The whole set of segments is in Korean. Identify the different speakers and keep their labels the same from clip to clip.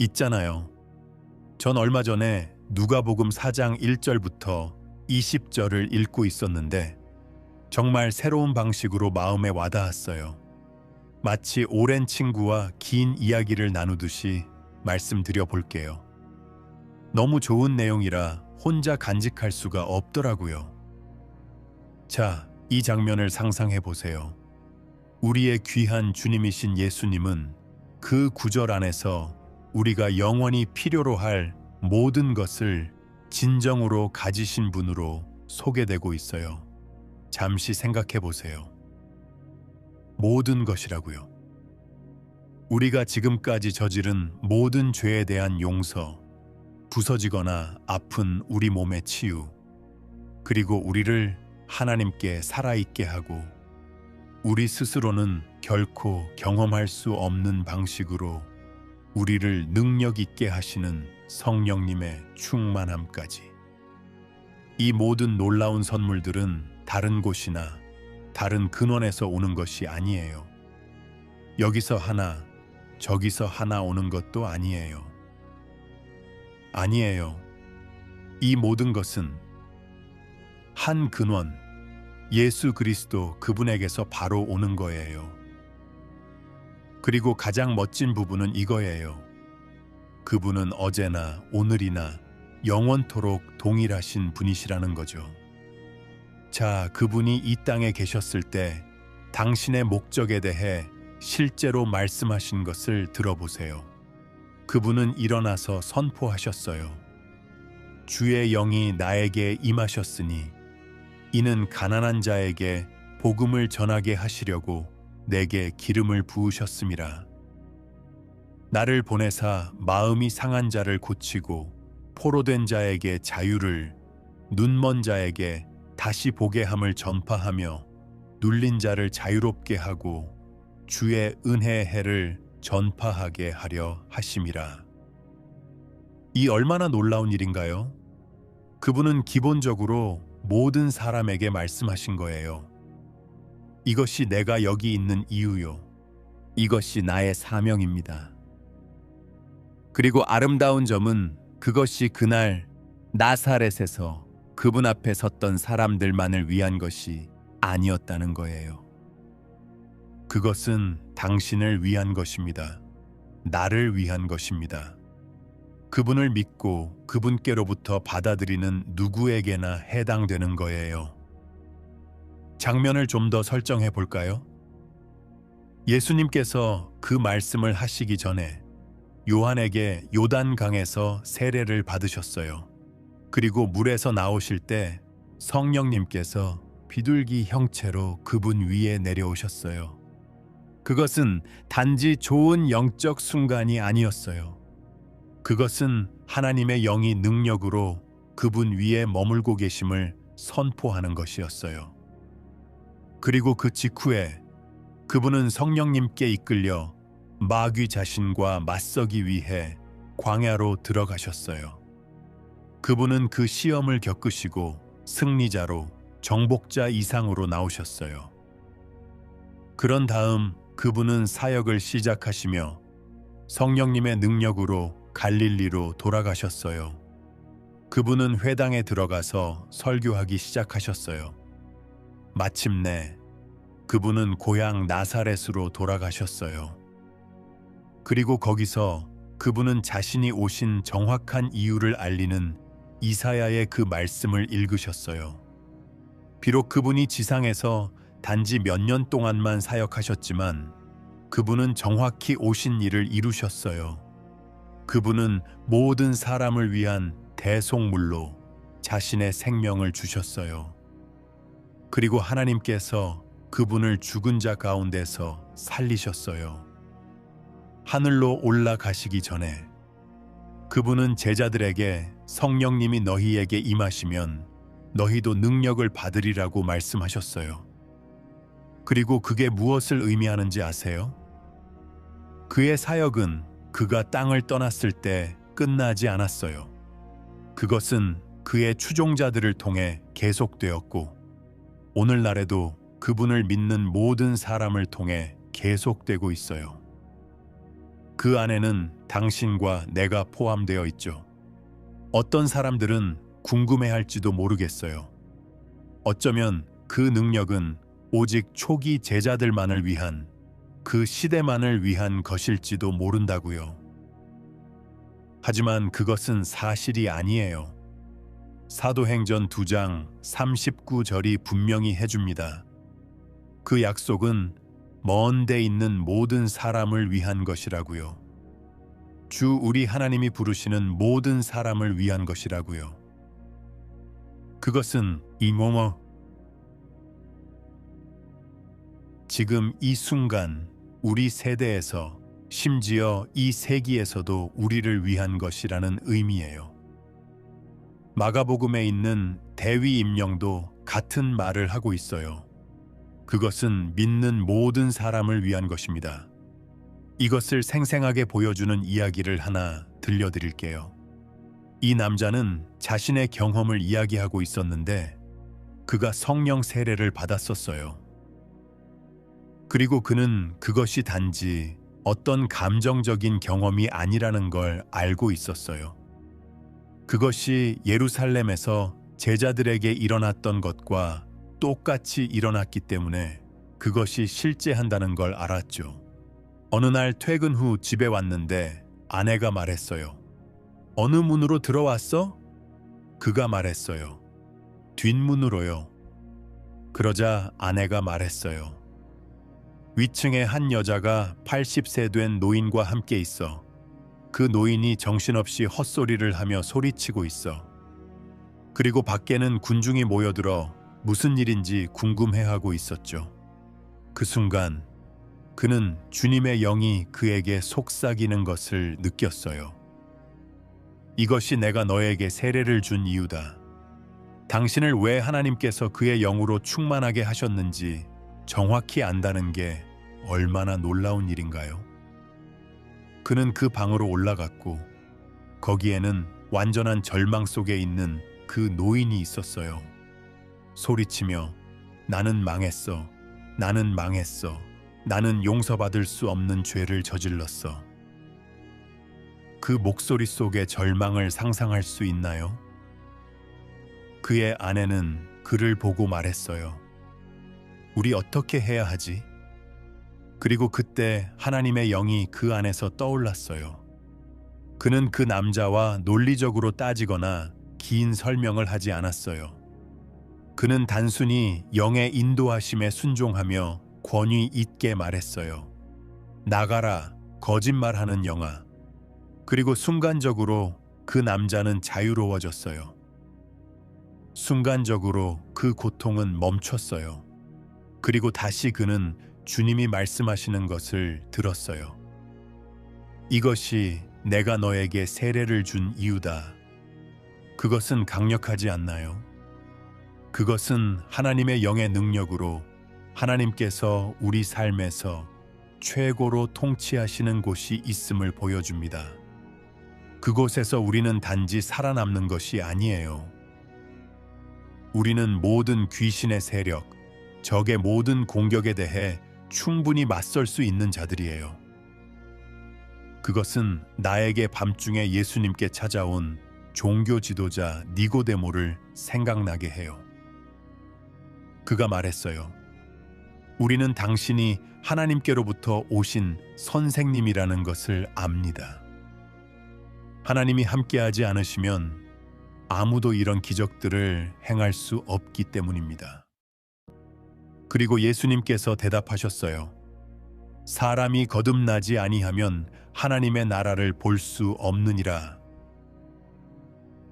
Speaker 1: 있잖아요. 전 얼마 전에 누가복음 4장 1절부터 20절을 읽고 있었는데 정말 새로운 방식으로 마음에 와닿았어요. 마치 오랜 친구와 긴 이야기를 나누듯이 말씀드려 볼게요. 너무 좋은 내용이라 혼자 간직할 수가 없더라고요. 자, 이 장면을 상상해 보세요. 우리의 귀한 주님이신 예수님은 그 구절 안에서 우리가 영원히 필요로 할 모든 것을 진정으로 가지신 분으로 소개되고 있어요. 잠시 생각해 보세요. 모든 것이라고요. 우리가 지금까지 저지른 모든 죄에 대한 용서, 부서지거나 아픈 우리 몸의 치유, 그리고 우리를 하나님께 살아있게 하고 우리 스스로는 결코 경험할 수 없는 방식으로 우리를 능력 있게 하시는 성령님의 충만함까지. 이 모든 놀라운 선물들은 다른 곳이나 다른 근원에서 오는 것이 아니에요. 여기서 하나, 저기서 하나 오는 것도 아니에요. 아니에요. 이 모든 것은 한 근원, 예수 그리스도 그분에게서 바로 오는 거예요. 그리고 가장 멋진 부분은 이거예요. 그분은 어제나 오늘이나 영원토록 동일하신 분이시라는 거죠. 자, 그분이 이 땅에 계셨을 때 당신의 목적에 대해 실제로 말씀하신 것을 들어보세요. 그분은 일어나서 선포하셨어요. 주의 영이 나에게 임하셨으니 이는 가난한 자에게 복음을 전하게 하시려고 내게 기름을 부으셨음이라. 나를 보내사 마음이 상한 자를 고치고 포로된 자에게 자유를, 눈먼 자에게 다시 보게 함을 전파하며 눌린 자를 자유롭게 하고 주의 은혜의 해를 전파하게 하려 하심이라. 이 얼마나 놀라운 일인가요? 그분은 기본적으로 모든 사람에게 말씀하신 거예요. 이것이 내가 여기 있는 이유요. 이것이 나의 사명입니다. 그리고 아름다운 점은 그것이 그날 나사렛에서 그분 앞에 섰던 사람들만을 위한 것이 아니었다는 거예요. 그것은 당신을 위한 것입니다. 나를 위한 것입니다. 그분을 믿고 그분께로부터 받아들이는 누구에게나 해당되는 거예요. 장면을 좀 더 설정해 볼까요? 예수님께서 그 말씀을 하시기 전에 요한에게 요단강에서 세례를 받으셨어요. 그리고 물에서 나오실 때 성령님께서 비둘기 형체로 그분 위에 내려오셨어요. 그것은 단지 좋은 영적 순간이 아니었어요. 그것은 하나님의 영이 능력으로 그분 위에 머물고 계심을 선포하는 것이었어요. 그리고 그 직후에 그분은 성령님께 이끌려 마귀 자신과 맞서기 위해 광야로 들어가셨어요. 그분은 그 시험을 겪으시고 승리자로 정복자 이상으로 나오셨어요. 그런 다음 그분은 사역을 시작하시며 성령님의 능력으로 갈릴리로 돌아가셨어요. 그분은 회당에 들어가서 설교하기 시작하셨어요. 마침내 그분은 고향 나사렛으로 돌아가셨어요. 그리고 거기서 그분은 자신이 오신 정확한 이유를 알리는 이사야의 그 말씀을 읽으셨어요. 비록 그분이 지상에서 단지 몇 년 동안만 사역하셨지만 그분은 정확히 오신 일을 이루셨어요. 그분은 모든 사람을 위한 대속물로 자신의 생명을 주셨어요. 그리고 하나님께서 그분을 죽은 자 가운데서 살리셨어요. 하늘로 올라가시기 전에 그분은 제자들에게 성령님이 너희에게 임하시면 너희도 능력을 받으리라고 말씀하셨어요. 그리고 그게 무엇을 의미하는지 아세요? 그의 사역은 그가 땅을 떠났을 때 끝나지 않았어요. 그것은 그의 추종자들을 통해 계속되었고 오늘날에도 그분을 믿는 모든 사람을 통해 계속되고 있어요. 그 안에는 당신과 내가 포함되어 있죠. 어떤 사람들은 궁금해할지도 모르겠어요. 어쩌면 그 능력은 오직 초기 제자들만을 위한, 그 시대만을 위한 것일지도 모른다고요. 하지만 그것은 사실이 아니에요. 사도행전 2장 39절이 분명히 해줍니다. 그 약속은 먼 데 있는 모든 사람을 위한 것이라고요. 주 우리 하나님이 부르시는 모든 사람을 위한 것이라고요. 그것은 지금 이 순간 우리 세대에서, 심지어 이 세기에서도 우리를 위한 것이라는 의미예요. 마가복음에 있는 대위 임령도 같은 말을 하고 있어요. 그것은 믿는 모든 사람을 위한 것입니다. 이것을 생생하게 보여주는 이야기를 하나 들려드릴게요. 이 남자는 자신의 경험을 이야기하고 있었는데 그가 성령 세례를 받았었어요. 그리고 그는 그것이 단지 어떤 감정적인 경험이 아니라는 걸 알고 있었어요. 그것이 예루살렘에서 제자들에게 일어났던 것과 똑같이 일어났기 때문에 그것이 실제한다는 걸 알았죠. 어느 날 퇴근 후 집에 왔는데 아내가 말했어요. 어느 문으로 들어왔어? 그가 말했어요. 뒷문으로요. 그러자 아내가 말했어요. 위층에 한 여자가 80세 된 노인과 함께 있어. 그 노인이 정신없이 헛소리를 하며 소리치고 있어. 그리고 밖에는 군중이 모여들어 무슨 일인지 궁금해하고 있었죠. 그 순간 그는 주님의 영이 그에게 속삭이는 것을 느꼈어요. 이것이 내가 너에게 세례를 준 이유다. 당신을 왜 하나님께서 그의 영으로 충만하게 하셨는지 정확히 안다는 게 얼마나 놀라운 일인가요? 그는 그 방으로 올라갔고 거기에는 완전한 절망 속에 있는 그 노인이 있었어요. 소리치며 나는 망했어. 나는 망했어. 나는 용서받을 수 없는 죄를 저질렀어. 그 목소리 속의 절망을 상상할 수 있나요? 그의 아내는 그를 보고 말했어요. 우리 어떻게 해야 하지? 그리고 그때 하나님의 영이 그 안에서 떠올랐어요. 그는 그 남자와 논리적으로 따지거나 긴 설명을 하지 않았어요. 그는 단순히 영의 인도하심에 순종하며 권위 있게 말했어요. 나가라, 거짓말하는 영아. 그리고 순간적으로 그 남자는 자유로워졌어요. 순간적으로 그 고통은 멈췄어요. 그리고 다시 그는 주님이 말씀하시는 것을 들었어요. 이것이 내가 너에게 세례를 준 이유다. 그것은 강력하지 않나요? 그것은 하나님의 영의 능력으로 하나님께서 우리 삶에서 최고로 통치하시는 곳이 있음을 보여줍니다. 그곳에서 우리는 단지 살아남는 것이 아니에요. 우리는 모든 귀신의 세력, 적의 모든 공격에 대해 충분히 맞설 수 있는 자들이에요. 그것은 나에게 밤중에 예수님께 찾아온 종교 지도자 니고데모를 생각나게 해요. 그가 말했어요. 우리는 당신이 하나님께로부터 오신 선생님이라는 것을 압니다. 하나님이 함께하지 않으시면 아무도 이런 기적들을 행할 수 없기 때문입니다. 그리고 예수님께서 대답하셨어요. 사람이 거듭나지 아니하면 하나님의 나라를 볼 수 없느니라.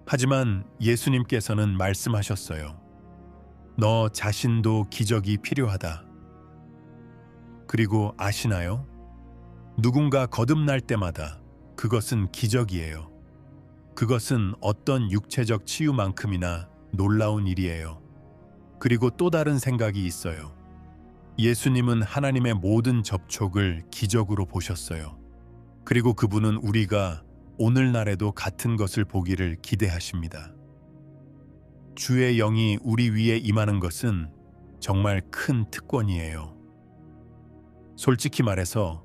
Speaker 1: 하지만 예수님께서는 말씀하셨어요. 너 자신도 기적이 필요하다. 그리고 아시나요? 누군가 거듭날 때마다 그것은 기적이에요. 그것은 어떤 육체적 치유만큼이나 놀라운 일이에요. 그리고 또 다른 생각이 있어요. 예수님은 하나님의 모든 접촉을 기적으로 보셨어요. 그리고 그분은 우리가 오늘날에도 같은 것을 보기를 기대하십니다. 주의 영이 우리 위에 임하는 것은 정말 큰 특권이에요. 솔직히 말해서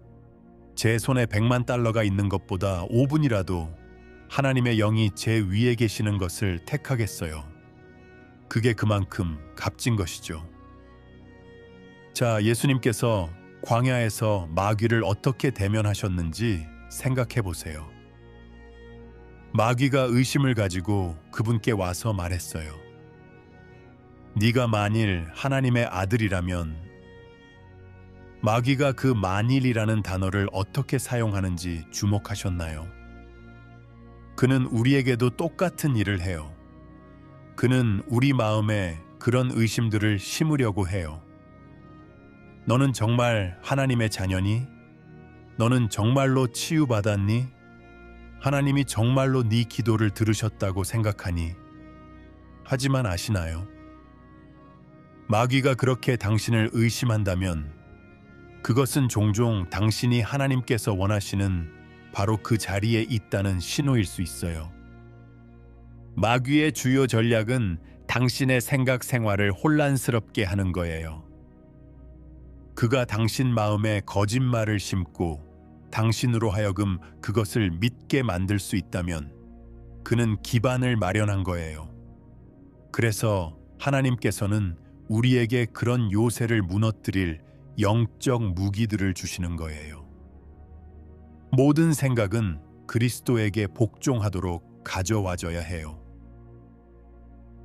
Speaker 1: 제 손에 100만 달러가 있는 것보다 5분이라도 하나님의 영이 제 위에 계시는 것을 택하겠어요. 그게 그만큼 값진 것이죠. 자, 예수님께서 광야에서 마귀를 어떻게 대면하셨는지 생각해 보세요. 마귀가 의심을 가지고 그분께 와서 말했어요. 네가 만일 하나님의 아들이라면. 마귀가 그 만일이라는 단어를 어떻게 사용하는지 주목하셨나요? 그는 우리에게도 똑같은 일을 해요. 그는 우리 마음에 그런 의심들을 심으려고 해요. 너는 정말 하나님의 자녀니? 너는 정말로 치유받았니? 하나님이 정말로 네 기도를 들으셨다고 생각하니? 하지만 아시나요? 마귀가 그렇게 당신을 의심한다면 그것은 종종 당신이 하나님께서 원하시는 바로 그 자리에 있다는 신호일 수 있어요. 마귀의 주요 전략은 당신의 생각 생활을 혼란스럽게 하는 거예요. 그가 당신 마음에 거짓말을 심고 당신으로 하여금 그것을 믿게 만들 수 있다면 그는 기반을 마련한 거예요. 그래서 하나님께서는 우리에게 그런 요새를 무너뜨릴 영적 무기들을 주시는 거예요. 모든 생각은 그리스도에게 복종하도록 가져와져야 해요.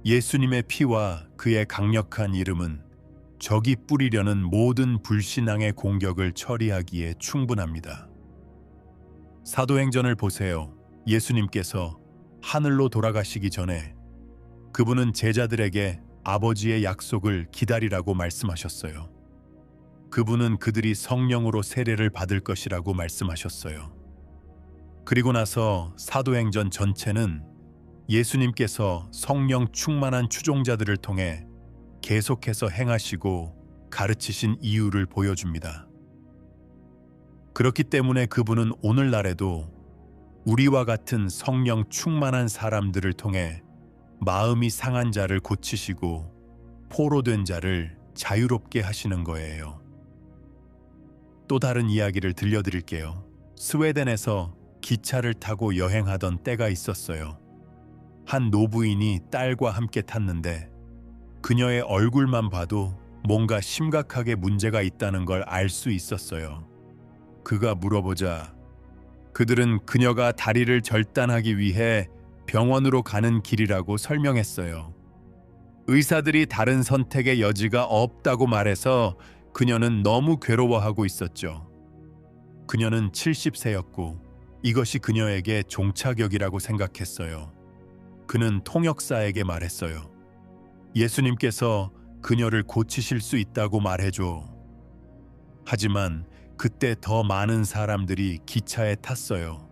Speaker 1: 예수님의 피와 그의 강력한 이름은 적이 뿌리려는 모든 불신앙의 공격을 처리하기에 충분합니다. 사도행전을 보세요. 예수님께서 하늘로 돌아가시기 전에 그분은 제자들에게 아버지의 약속을 기다리라고 말씀하셨어요. 그분은 그들이 성령으로 세례를 받을 것이라고 말씀하셨어요. 그리고 나서 사도행전 전체는 예수님께서 성령 충만한 추종자들을 통해 계속해서 행하시고 가르치신 이유를 보여줍니다. 그렇기 때문에 그분은 오늘날에도 우리와 같은 성령 충만한 사람들을 통해 마음이 상한 자를 고치시고 포로된 자를 자유롭게 하시는 거예요. 또 다른 이야기를 들려드릴게요. 스웨덴에서 기차를 타고 여행하던 때가 있었어요. 한 노부인이 딸과 함께 탔는데 그녀의 얼굴만 봐도 뭔가 심각하게 문제가 있다는 걸 알 수 있었어요. 그가 물어보자 그들은 그녀가 다리를 절단하기 위해 병원으로 가는 길이라고 설명했어요. 의사들이 다른 선택의 여지가 없다고 말해서 그녀는 너무 괴로워하고 있었죠. 그녀는 70세였고 이것이 그녀에게 종착역이라고 생각했어요. 그는 통역사에게 말했어요. 예수님께서 그녀를 고치실 수 있다고 말해줘. 하지만 그때 더 많은 사람들이 기차에 탔어요.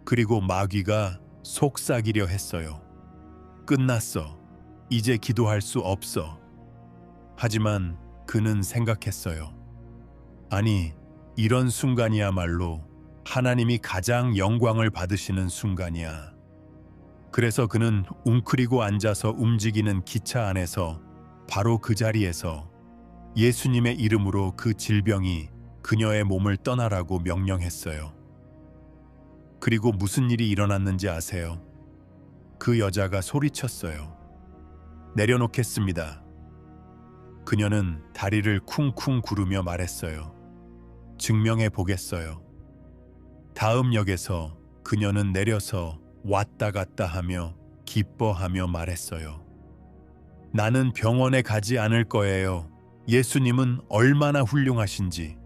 Speaker 1: 그리고 마귀가 속삭이려 했어요. 끝났어. 이제 기도할 수 없어. 하지만 그는 생각했어요. 아니, 이런 순간이야말로 하나님이 가장 영광을 받으시는 순간이야. 그래서 그는 웅크리고 앉아서 움직이는 기차 안에서 바로 그 자리에서 예수님의 이름으로 그 질병이 그녀의 몸을 떠나라고 명령했어요. 그리고 무슨 일이 일어났는지 아세요? 그 여자가 소리쳤어요. 내려놓겠습니다. 그녀는 다리를 쿵쿵 구르며 말했어요. 증명해 보겠어요. 다음 역에서 그녀는 내려서 왔다 갔다 하며 기뻐하며 말했어요. 나는 병원에 가지 않을 거예요. 예수님은 얼마나 훌륭하신지.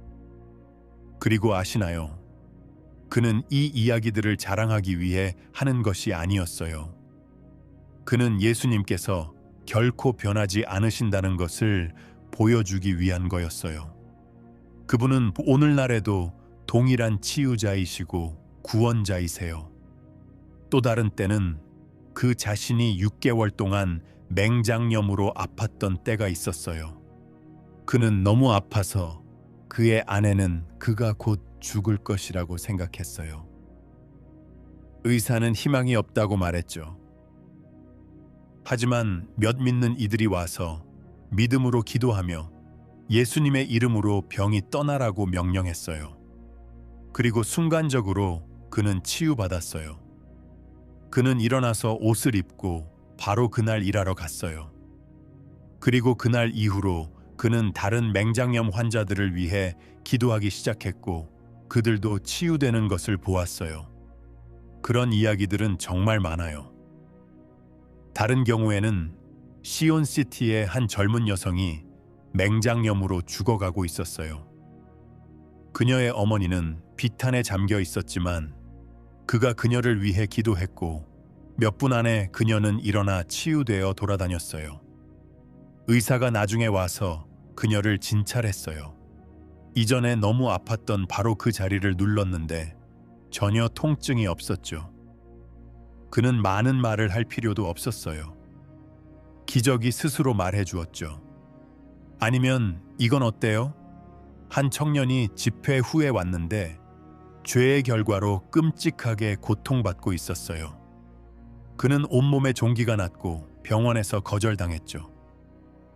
Speaker 1: 그리고 아시나요? 그는 이 이야기들을 자랑하기 위해 하는 것이 아니었어요. 그는 예수님께서 결코 변하지 않으신다는 것을 보여주기 위한 거였어요. 그분은 오늘날에도 동일한 치유자이시고 구원자이세요. 또 다른 때는 그 자신이 6개월 동안 맹장염으로 아팠던 때가 있었어요. 그는 너무 아파서 그의 아내는 그가 곧 죽을 것이라고 생각했어요. 의사는 희망이 없다고 말했죠. 하지만 몇 믿는 이들이 와서 믿음으로 기도하며 예수님의 이름으로 병이 떠나라고 명령했어요. 그리고 순간적으로 그는 치유받았어요. 그는 일어나서 옷을 입고 바로 그날 일하러 갔어요. 그리고 그날 이후로 그는 다른 맹장염 환자들을 위해 기도하기 시작했고 그들도 치유되는 것을 보았어요. 그런 이야기들은 정말 많아요. 다른 경우에는 시온시티의 한 젊은 여성이 맹장염으로 죽어가고 있었어요. 그녀의 어머니는 비탄에 잠겨 있었지만 그가 그녀를 위해 기도했고 몇 분 안에 그녀는 일어나 치유되어 돌아다녔어요. 의사가 나중에 와서 그녀를 진찰했어요. 이전에 너무 아팠던 바로 그 자리를 눌렀는데 전혀 통증이 없었죠. 그는 많은 말을 할 필요도 없었어요. 기적이 스스로 말해 주었죠. 아니면 이건 어때요? 한 청년이 집회 후에 왔는데 죄의 결과로 끔찍하게 고통받고 있었어요. 그는 온몸에 종기가 났고 병원에서 거절당했죠.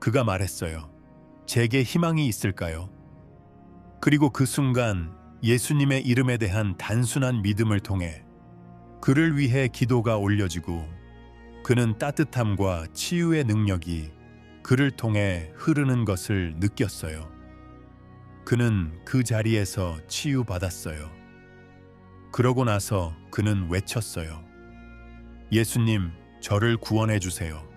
Speaker 1: 그가 말했어요. 제게 희망이 있을까요? 그리고 그 순간 예수님의 이름에 대한 단순한 믿음을 통해 그를 위해 기도가 올려지고 그는 따뜻함과 치유의 능력이 그를 통해 흐르는 것을 느꼈어요. 그는 그 자리에서 치유받았어요. 그러고 나서 그는 외쳤어요. 예수님, 저를 구원해 주세요.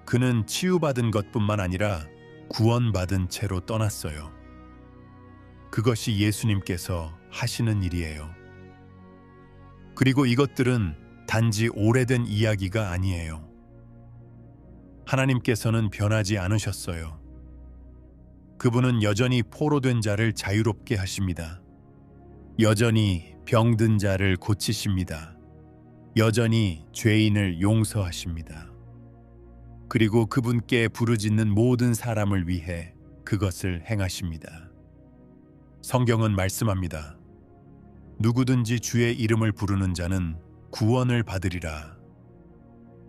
Speaker 1: 그는 치유받은 것뿐만 아니라 구원받은 채로 떠났어요. 그것이 예수님께서 하시는 일이에요. 그리고 이것들은 단지 오래된 이야기가 아니에요. 하나님께서는 변하지 않으셨어요. 그분은 여전히 포로된 자를 자유롭게 하십니다. 여전히 병든 자를 고치십니다. 여전히 죄인을 용서하십니다. 그리고 그분께 부르짖는 모든 사람을 위해 그것을 행하십니다. 성경은 말씀합니다. 누구든지 주의 이름을 부르는 자는 구원을 받으리라.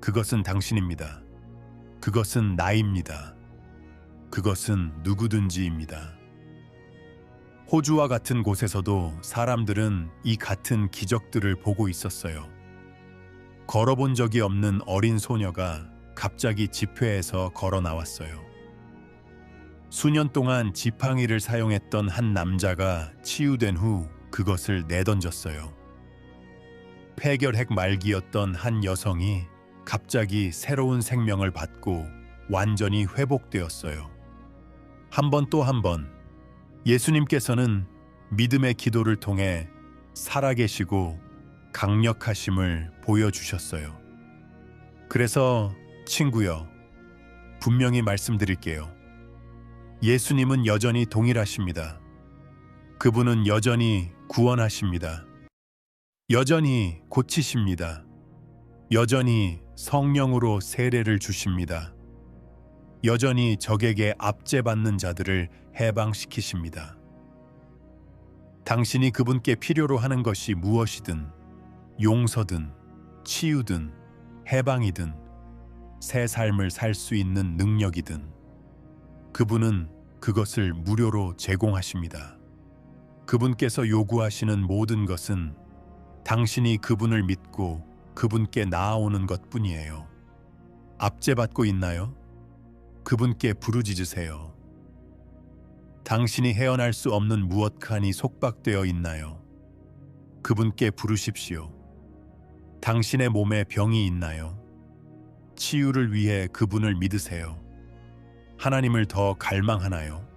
Speaker 1: 그것은 당신입니다. 그것은 나입니다. 그것은 누구든지입니다. 호주와 같은 곳에서도 사람들은 이 같은 기적들을 보고 있었어요. 걸어본 적이 없는 어린 소녀가 갑자기 집회에서 걸어 나왔어요. 수년 동안 지팡이를 사용했던 한 남자가 치유된 후 그것을 내던졌어요. 폐결핵 말기였던 한 여성이 갑자기 새로운 생명을 받고 완전히 회복되었어요. 한 번 또 한 번 예수님께서는 믿음의 기도를 통해 살아계시고 강력하심을 보여주셨어요. 그래서 친구여, 분명히 말씀드릴게요. 예수님은 여전히 동일하십니다. 그분은 여전히 구원하십니다. 여전히 고치십니다. 여전히 성령으로 세례를 주십니다. 여전히 적에게 압제받는 자들을 해방시키십니다. 당신이 그분께 필요로 하는 것이 무엇이든, 용서든, 치유든, 해방이든, 새 삶을 살 수 있는 능력이든, 그분은 그것을 무료로 제공하십니다. 그분께서 요구하시는 모든 것은 당신이 그분을 믿고 그분께 나아오는 것뿐이에요. 압제받고 있나요? 그분께 부르짖으세요. 당신이 헤어날 수 없는 무엇칸이 속박되어 있나요? 그분께 부르십시오. 당신의 몸에 병이 있나요? 치유를 위해 그분을 믿으세요. 하나님을 더 갈망하나요?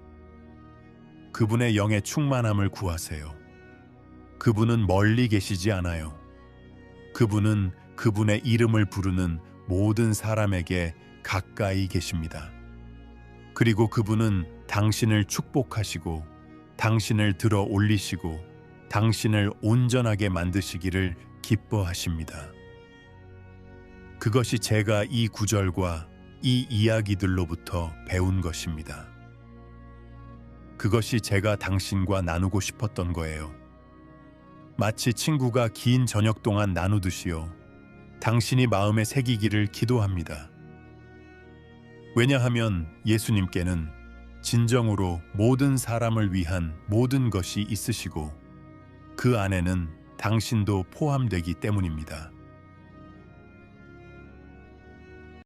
Speaker 1: 그분의 영의 충만함을 구하세요. 그분은 멀리 계시지 않아요. 그분은 그분의 이름을 부르는 모든 사람에게 가까이 계십니다. 그리고 그분은 당신을 축복하시고 당신을 들어 올리시고 당신을 온전하게 만드시기를 기뻐하십니다. 그것이 제가 이 구절과 이 이야기들로부터 배운 것입니다. 그것이 제가 당신과 나누고 싶었던 거예요. 마치 친구가 긴 저녁 동안 나누듯이요. 당신이 마음에 새기기를 기도합니다. 왜냐하면 예수님께는 진정으로 모든 사람을 위한 모든 것이 있으시고 그 안에는 당신도 포함되기 때문입니다.